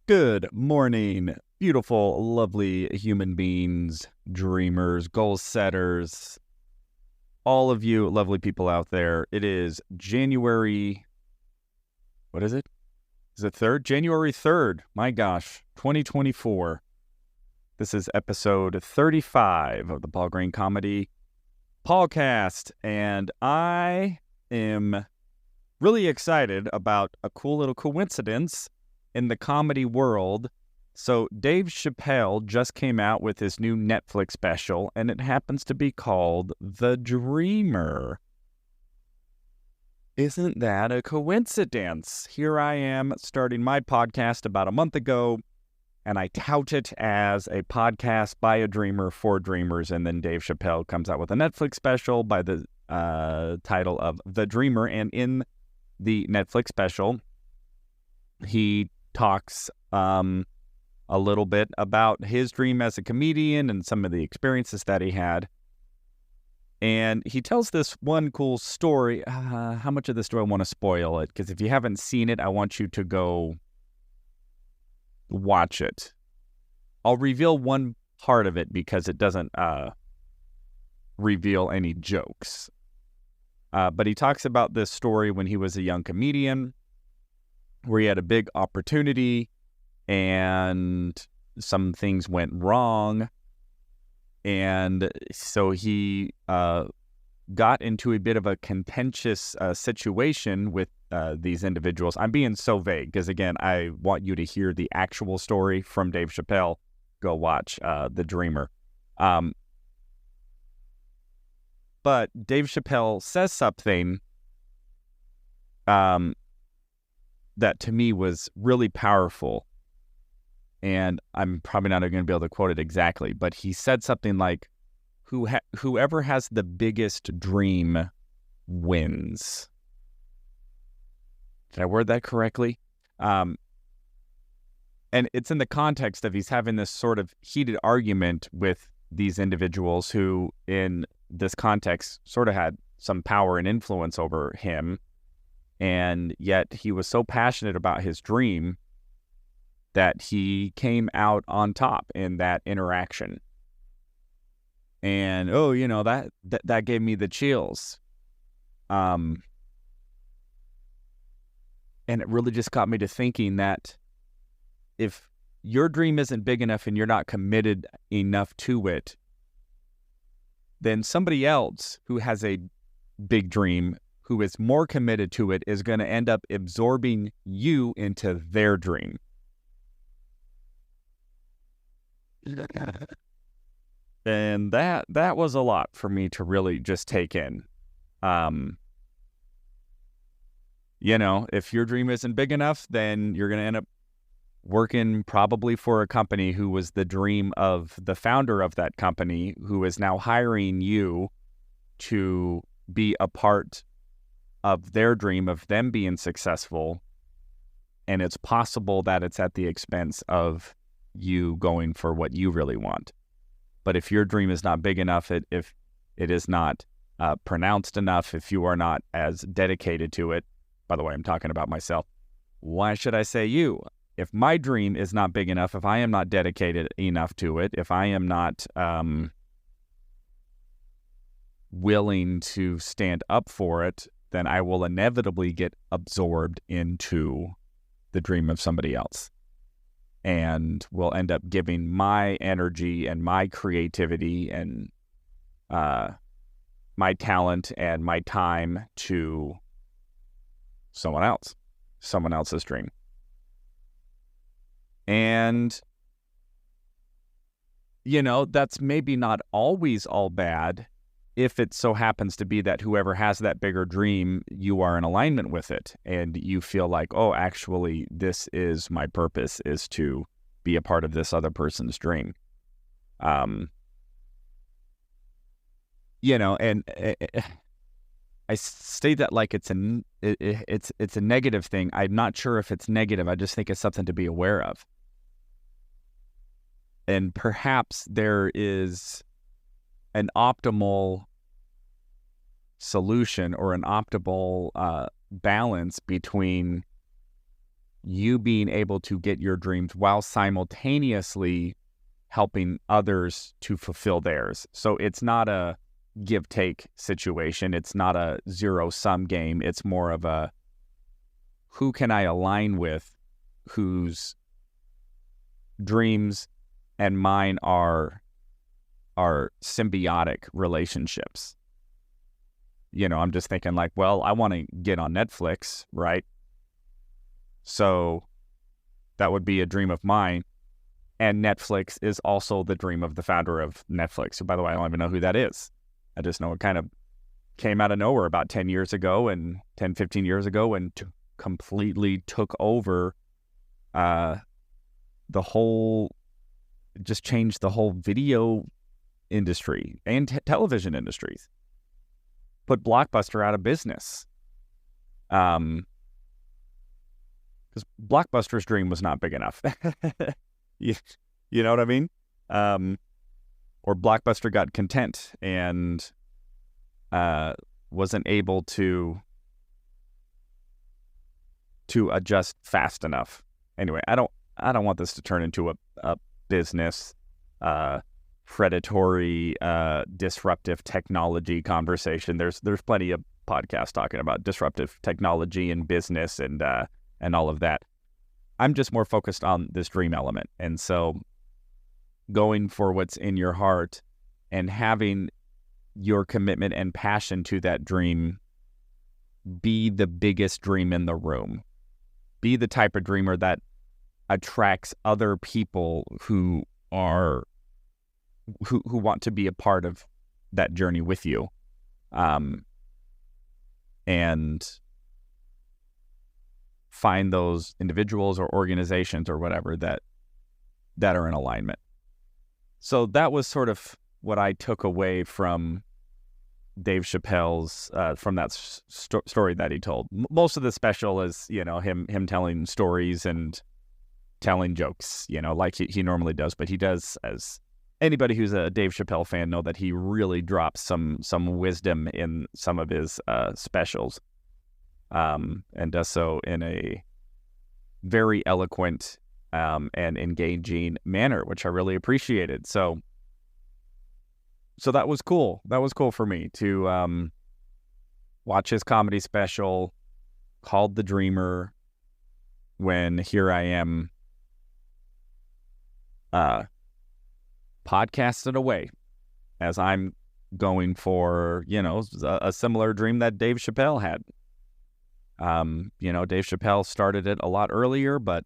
Good morning, beautiful, lovely human beings, dreamers, goal setters, all of you lovely people out there. It is January, what is it? Is it 3rd? January 3rd. My gosh, 2024. This is episode 35 of the Paul Green Comedy PaulCast, and I am really excited about a cool little coincidence in the comedy world. So Dave Chappelle just came out with his new Netflix special, and it happens to be called The Dreamer. Isn't that a coincidence? Here I am starting my podcast about a month ago, and I tout it as a podcast by a dreamer for dreamers, and then Dave Chappelle comes out with a Netflix special by the title of The Dreamer, and in the Netflix special, he talks a little bit about his dream as a comedian and some of the experiences that he had. And he tells this one cool story. How much of this do I want to spoil it? Because if you haven't seen it, I want you to go watch it. I'll reveal one part of it because it doesn't reveal any jokes. But he talks about this story when he was a young comedian, where he had a big opportunity and some things went wrong. And so he got into a bit of a contentious situation with these individuals. I'm being so vague because, again, I want you to hear the actual story from Dave Chappelle. Go watch The Dreamer. But Dave Chappelle says something that to me was really powerful, and I'm probably not going to be able to quote it exactly, but he said something like, whoever has the biggest dream wins. Did I word that correctly? And it's in the context of he's having this sort of heated argument with these individuals who, in this context, sort of had some power and influence over him. And yet he was so passionate about his dream that he came out on top in that interaction. And, that gave me the chills. And it really just got me to thinking that if your dream isn't big enough and you're not committed enough to it, then somebody else who has a big dream, who is more committed to it, is going to end up absorbing you into their dream. And that was a lot for me to really just take in. If your dream isn't big enough, then you're going to end up working probably for a company who was the dream of the founder of that company, who is now hiring you to be a part of their dream of them being successful. And it's possible that it's at the expense of you going for what you really want. But if your dream is not big enough, if it is not pronounced enough, if you are not as dedicated to it, by the way, I'm talking about myself. Why should I say you? If my dream is not big enough, if I am not dedicated enough to it, if I am not willing to stand up for it, then I will inevitably get absorbed into the dream of somebody else, and will end up giving my energy and my creativity and my talent and my time to someone else's dream. And, that's maybe not always all bad if it so happens to be that whoever has that bigger dream, you are in alignment with it, and you feel like, oh, actually, this is my purpose, is to be a part of this other person's dream. And I state that like it's a negative thing. I'm not sure if it's negative. I just think it's something to be aware of. And perhaps there is an optimal solution or an optimal balance between you being able to get your dreams while simultaneously helping others to fulfill theirs. So it's not a give-take situation. It's not a zero-sum game. It's more of a, who can I align with, whose dreams and mine are symbiotic relationships. I'm just thinking like, well, I want to get on Netflix, right? So that would be a dream of mine. And Netflix is also the dream of the founder of Netflix. So by the way, I don't even know who that is. I just know it kind of came out of nowhere about 10 years ago and 10, 15 years ago and completely took over just changed the whole video industry and television industries. Put Blockbuster out of business. Because Blockbuster's dream was not big enough. you know what I mean? Or Blockbuster got content and wasn't able to adjust fast enough. Anyway, I don't want this to turn into a business predatory disruptive technology conversation. There's plenty of podcasts talking about disruptive technology and business and all of that. I'm just more focused on this dream element. And so going for what's in your heart and having your commitment and passion to that dream be the biggest dream in the room. Be the type of dreamer that attracts other people who want to be a part of that journey with you. And find those individuals or organizations or whatever that are in alignment. So that was sort of what I took away from Dave Chappelle's from that story that he told. Most of the special is him telling stories and telling jokes, like he normally does. But he does, as anybody who's a Dave Chappelle fan know, that he really drops some wisdom in some of his specials, and does so in a very eloquent and engaging manner, which I really appreciated. So that was cool. That was cool for me to watch his comedy special called The Dreamer, when here I am podcasted away as I'm going for, a similar dream that Dave Chappelle had. Dave Chappelle started it a lot earlier, but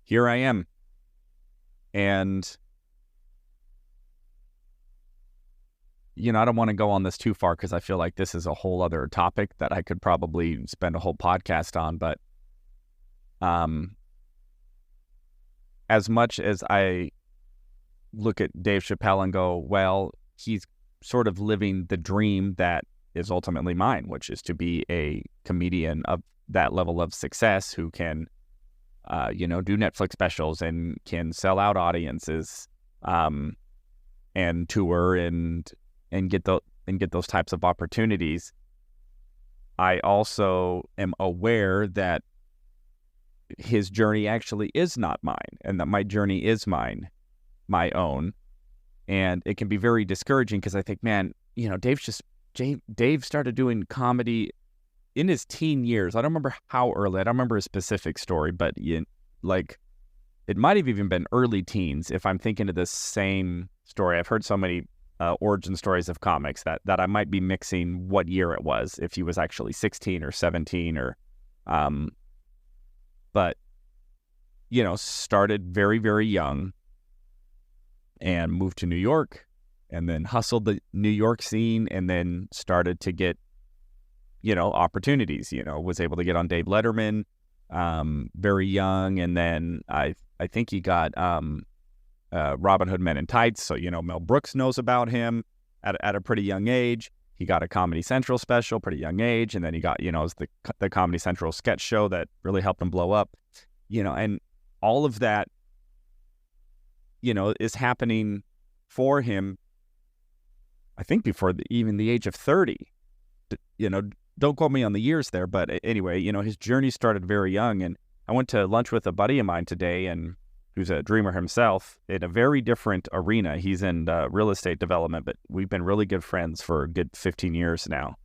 here I am. And I don't want to go on this too far because I feel like this is a whole other topic that I could probably spend a whole podcast on. But as much as I look at Dave Chappelle and go, well, he's sort of living the dream that is ultimately mine, which is to be a comedian of that level of success who can, do Netflix specials and can sell out audiences, and tour and get those types of opportunities. I also am aware that his journey actually is not mine, and that my journey is my own. And it can be very discouraging because I think, man, Dave started doing comedy in his teen years. I don't remember how early. I don't remember a specific story, but it might have even been early teens if I'm thinking of the same story. I've heard so many origin stories of comics that I might be mixing what year it was, if he was actually 16 or 17 or but started very, very young and moved to New York and then hustled the New York scene and then started to get opportunities. Was able to get on Dave Letterman very young, and then I think he got Robin Hood Men in Tights, so Mel Brooks knows about him at a pretty young age. He got a Comedy Central special pretty young age, and then he got the Comedy Central sketch show that really helped him blow up. And all of that is happening for him, I think before even the age of 30. don't quote me on the years there, but anyway, his journey started very young. And I went to lunch with a buddy of mine today, and who's a dreamer himself in a very different arena. He's in real estate development, but we've been really good friends for a good 15 years now.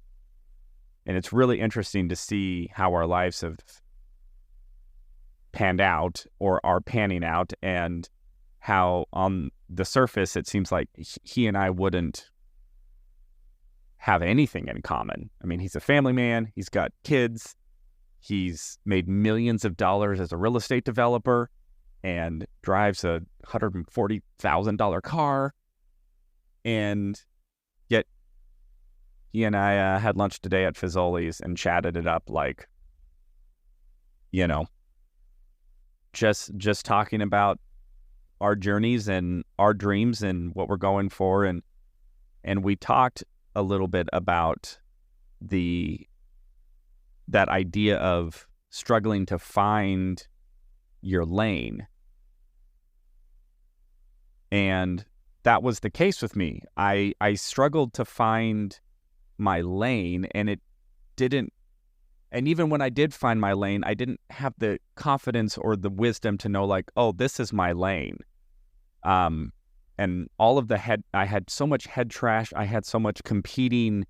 And it's really interesting to see how our lives have panned out or are panning out, and how on the surface it seems like he and I wouldn't have anything in common. I mean, he's a family man, he's got kids, he's made millions of dollars as a real estate developer, and drives a $140,000 car. And yet he and I had lunch today at Fazoli's and chatted it up like, just talking about our journeys and our dreams and what we're going for. And we talked a little bit about that idea of struggling to find your lane. And that was the case with me. I struggled to find my lane, and it didn't. And even when I did find my lane, I didn't have the confidence or the wisdom to know, like, oh, this is my lane. And all of I had so much head trash. I had so much competing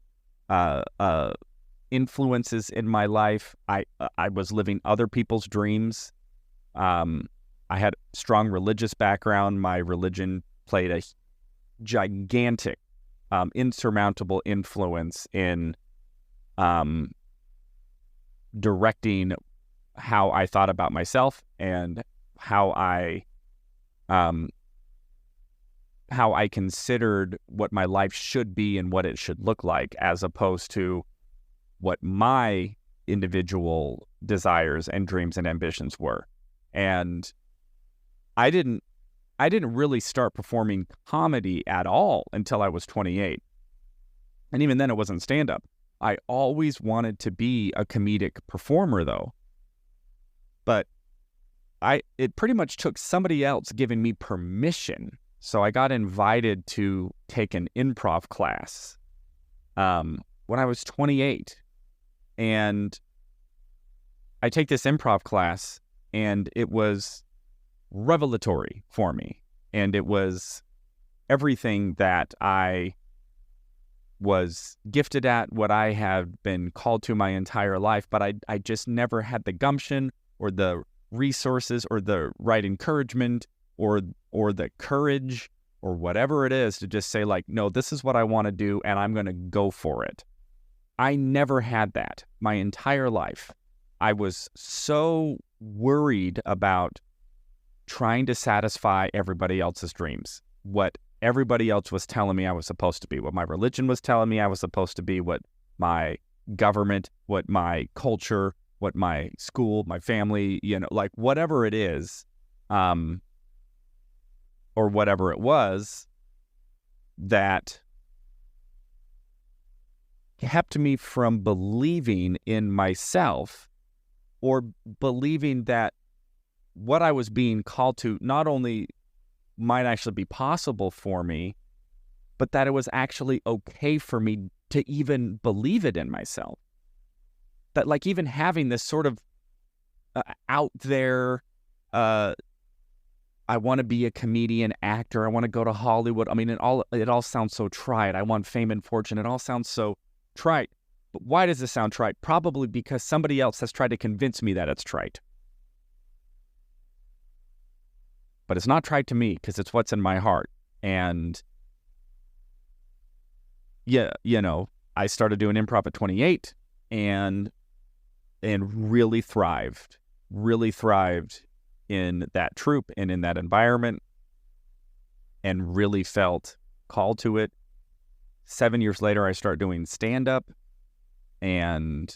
influences in my life. I was living other people's dreams. I had a strong religious background. My religion played a gigantic, insurmountable influence in directing how I thought about myself and how I considered what my life should be and what it should look like, as opposed to what my individual desires and dreams and ambitions were. And I didn't really start performing comedy at all until I was 28. And even then it wasn't stand-up. I always wanted to be a comedic performer, though. But it pretty much took somebody else giving me permission. So I got invited to take an improv class when I was 28. And I take this improv class, and it was revelatory for me. And it was everything that I was gifted at, what I have been called to my entire life, but I just never had the gumption or the resources or the right encouragement or the courage or whatever it is to just say, like, no, this is what I want to do and I'm going to go for it. I never had that my entire life. I was so worried about trying to satisfy everybody else's dreams, what everybody else was telling me I was supposed to be, what my religion was telling me I was supposed to be, what my government, what my culture, what my school, my family, like whatever it is, or whatever it was that kept me from believing in myself, or believing that what I was being called to not only might actually be possible for me, but that it was actually okay for me to even believe it in myself. That, like, even having this sort of out there, I want to be a comedian, actor, I want to go to Hollywood. I mean, it all sounds so trite. I want fame and fortune. It all sounds so trite. But why does this sound trite? Probably because somebody else has tried to convince me that it's trite. But it's not trite to me because it's what's in my heart. And yeah, I started doing improv at 28 and really thrived in that troupe and in that environment, and really felt called to it. 7 years later, I started doing stand-up and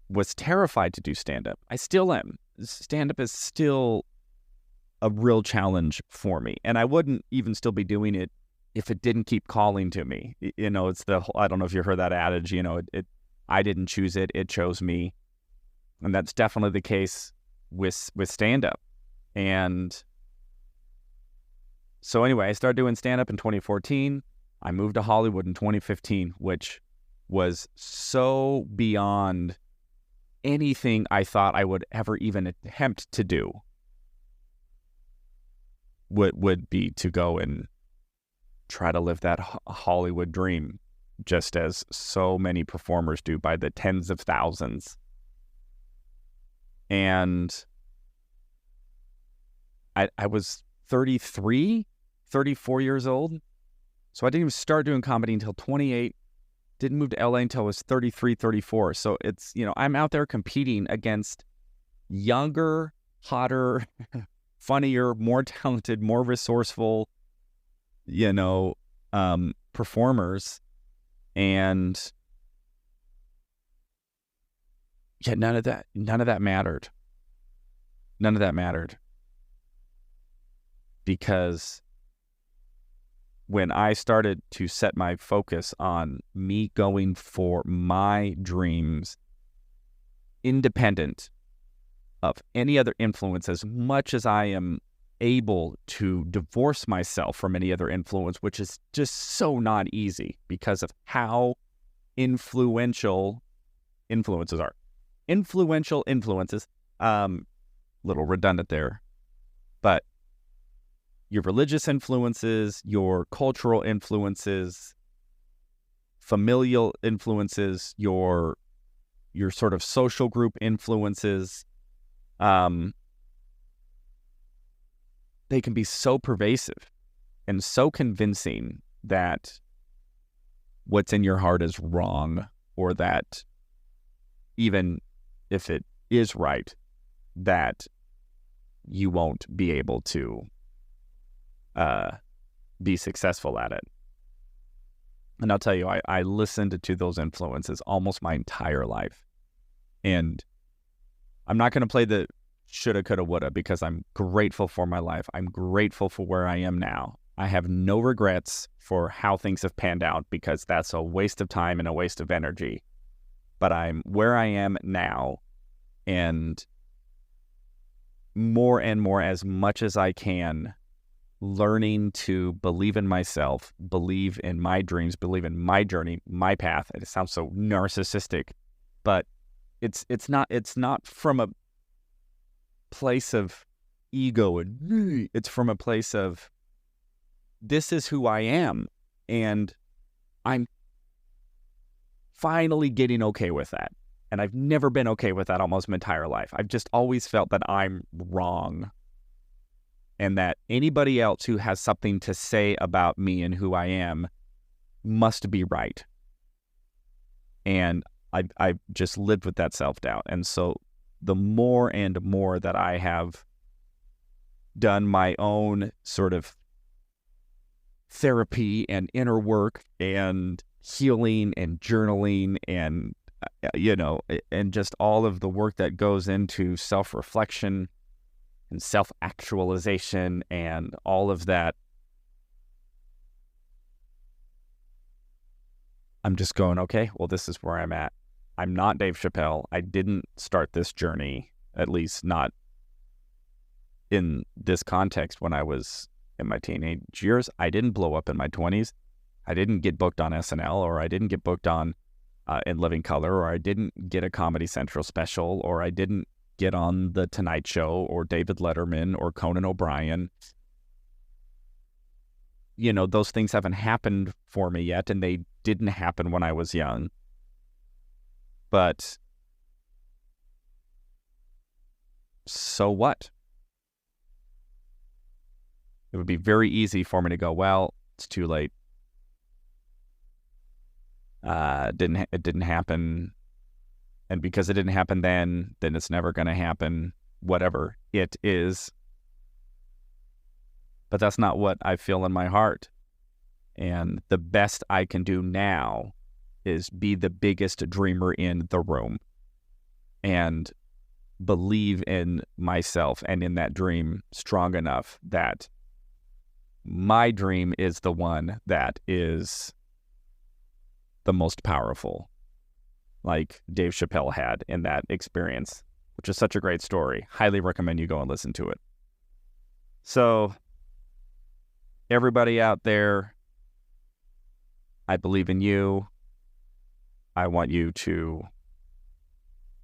was terrified to do stand-up. I still am. Stand-up is still a real challenge for me, and I wouldn't even still be doing it if it didn't keep calling to me. It's the whole, I don't know if you heard that adage, I didn't choose it, it chose me. And that's definitely the case with stand-up. And so anyway, I started doing stand-up in 2014. I moved to Hollywood in 2015, which was so beyond anything I thought I would ever even attempt to do. Would be to go and try to live that Hollywood dream, just as so many performers do by the tens of thousands. And I was 33, 34 years old. So I didn't even start doing comedy until 28. Didn't move to LA until I was 33, 34. So it's, I'm out there competing against younger, hotter, funnier, more talented, more resourceful, performers. And yeah, none of that mattered. None of that mattered. Because when I started to set my focus on me going for my dreams, independent of any other influence, as much as I am able to divorce myself from any other influence, which is just so not easy because of how influential influences are. Influential influences, little redundant there, but your religious influences, your cultural influences, familial influences, your sort of social group influences, they can be so pervasive and so convincing that what's in your heart is wrong, or that even if it is right, that you won't be able to be successful at it. And I'll tell you, I listened to those influences almost my entire life. And I'm not going to play the shoulda, coulda, woulda, because I'm grateful for my life. I'm grateful for where I am now. I have no regrets for how things have panned out, because that's a waste of time and a waste of energy. But I'm where I am now, and more, as much as I can, learning to believe in myself, believe in my dreams, believe in my journey, my path. It sounds so narcissistic, but it's not from a place of ego, and it's from a place of, this is who I am, and I'm finally getting okay with that. And I've never been okay with that almost my entire life. I've just always felt that I'm wrong, and that anybody else who has something to say about me and who I am must be right. And I've just lived with that self-doubt. And so the more and more that I have done my own sort of therapy and inner work and healing and journaling and, and just all of the work that goes into self-reflection and self-actualization and all of that, I'm just going, okay, well, this is where I'm at. I'm not Dave Chappelle. I didn't start this journey, at least not in this context, when I was in my teenage years. I didn't blow up in my 20s. I didn't get booked on SNL, or I didn't get booked on In Living Color, or I didn't get a Comedy Central special, or I didn't get on The Tonight Show or David Letterman or Conan O'Brien. Those things haven't happened for me yet, and they didn't happen when I was young. But so what? It would be very easy for me to go, well, it's too late. It didn't happen. And because it didn't happen then it's never going to happen, whatever it is. But that's not what I feel in my heart. And the best I can do now is be the biggest dreamer in the room and believe in myself and in that dream strong enough that my dream is the one that is the most powerful, like Dave Chappelle had in that experience, which is such a great story. Highly recommend you go and listen to it. So, everybody out there, I believe in you. I want you to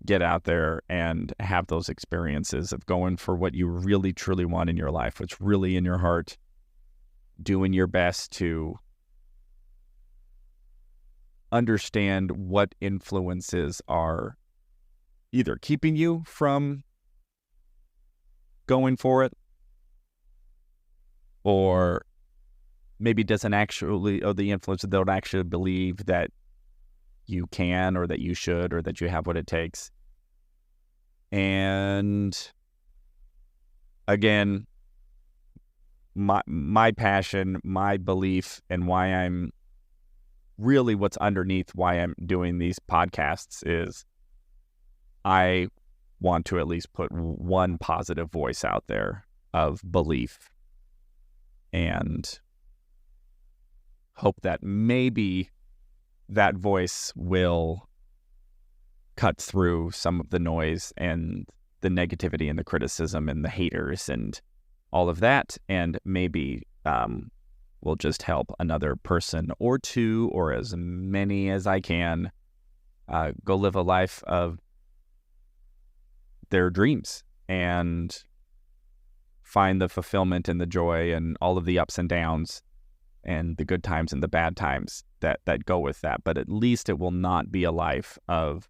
get out there and have those experiences of going for what you really, truly want in your life, what's really in your heart, doing your best to understand what influences are either keeping you from going for it, or maybe doesn't actually, or the influences don't actually believe that you can, or that you should, or that you have what it takes. And again, my passion, my belief, and why I'm really what's underneath why I'm doing these podcasts is I want to at least put one positive voice out there of belief, and hope that maybe that voice will cut through some of the noise and the negativity and the criticism and the haters and all of that, and maybe will just help another person or two, or as many as I can, go live a life of their dreams and find the fulfillment and the joy and all of the ups and downs and the good times and the bad times that go with that. But at least it will not be a life of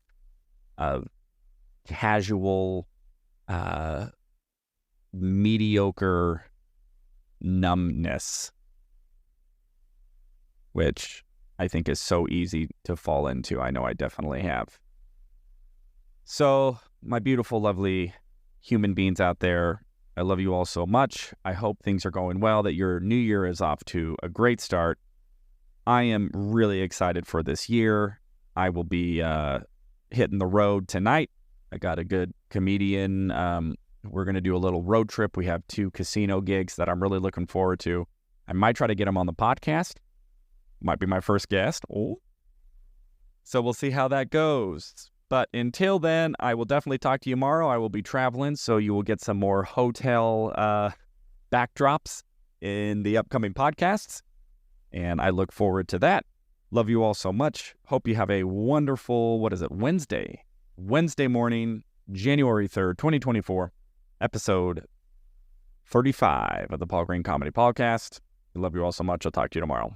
casual, mediocre numbness, which I think is so easy to fall into. I know I definitely have. So, my beautiful, lovely human beings out there, I love you all so much. I hope things are going well, that your new year is off to a great start. I am really excited for this year. I will be hitting the road tonight. I got a good comedian. We're going to do a little road trip. We have 2 casino gigs that I'm really looking forward to. I might try to get him on the podcast. Might be my first guest. Oh. So we'll see how that goes. But until then, I will definitely talk to you tomorrow. I will be traveling, so you will get some more hotel backdrops in the upcoming podcasts. And I look forward to that. Love you all so much. Hope you have a wonderful, Wednesday morning, January 3rd, 2024, episode 35 of the Paul Green Comedy PaulCast. I love you all so much. I'll talk to you tomorrow.